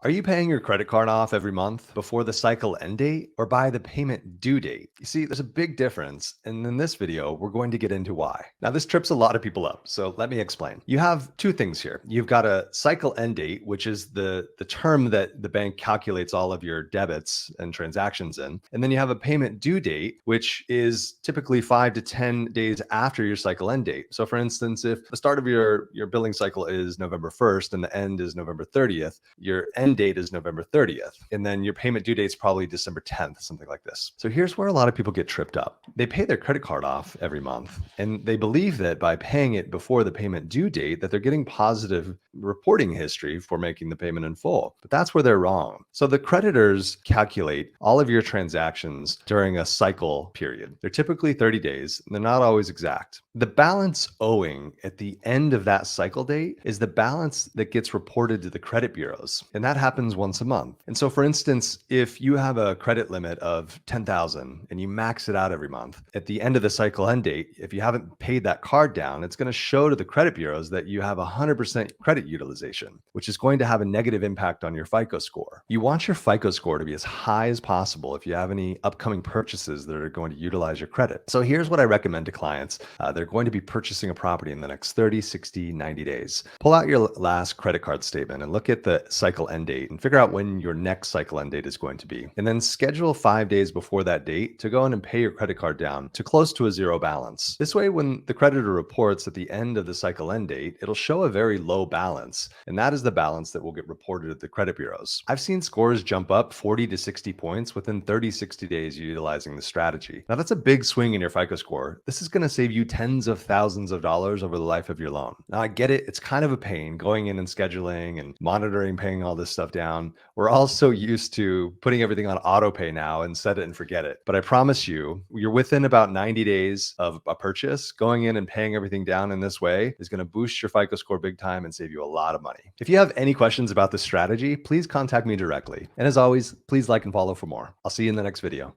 Are you paying your credit card off every month before the cycle end date or by the payment due date? You see, there's a big difference, and in this video, we're going to get into why. Now, this trips a lot of people up, so let me explain. You have two things here. You've got a cycle end date, which is the term that the bank calculates all of your debits and transactions in, and then you have a payment due date, which is typically 5 to 10 days after your cycle end date. So, for instance, if the start of your billing cycle is November 1st and the end is November 30th, your end date is November 30th, and then your payment due date is probably December 10th, something like this. So here's where a lot of people get tripped up. They pay their credit card off every month, and they believe that by paying it before the payment due date that they're getting positive reporting history for making the payment in full. But that's where they're wrong. So the creditors calculate all of your transactions during a cycle period. They're typically 30 days, and they're not always exact. The balance owing at the end of that cycle date is the balance that gets reported to the credit bureaus, and that happens once a month. And so, for instance, if you have a credit limit of 10,000 and you max it out every month, at the end of the cycle end date, if you haven't paid that card down, it's going to show to the credit bureaus that you have 100% credit utilization, which is going to have a negative impact on your FICO score. You want your FICO score to be as high as possible if you have any upcoming purchases that are going to utilize your credit. So here's what I recommend to clients. They're going to be purchasing a property in the next 30, 60, 90 days. Pull out your last credit card statement and look at the cycle end date and figure out when your next cycle end date is going to be. And then schedule 5 days before that date to go in and pay your credit card down to close to a zero balance. This way, when the creditor reports at the end of the cycle end date, it'll show a very low balance. And that is the balance that will get reported at the credit bureaus. I've seen scores jump up 40 to 60 points within 30, 60 days utilizing the strategy. Now, that's a big swing in your FICO score. This is going to save you tens of thousands of dollars over the life of your loan. Now, I get it. It's kind of a pain going in and scheduling and monitoring, paying all this stuff down. We're all so used to putting everything on auto pay now and set it and forget it. But I promise you, you're within about 90 days of a purchase. Going in and paying everything down in this way is going to boost your FICO score big time and save you a lot of money. If you have any questions about this strategy, please contact me directly. And as always, please like and follow for more. I'll see you in the next video.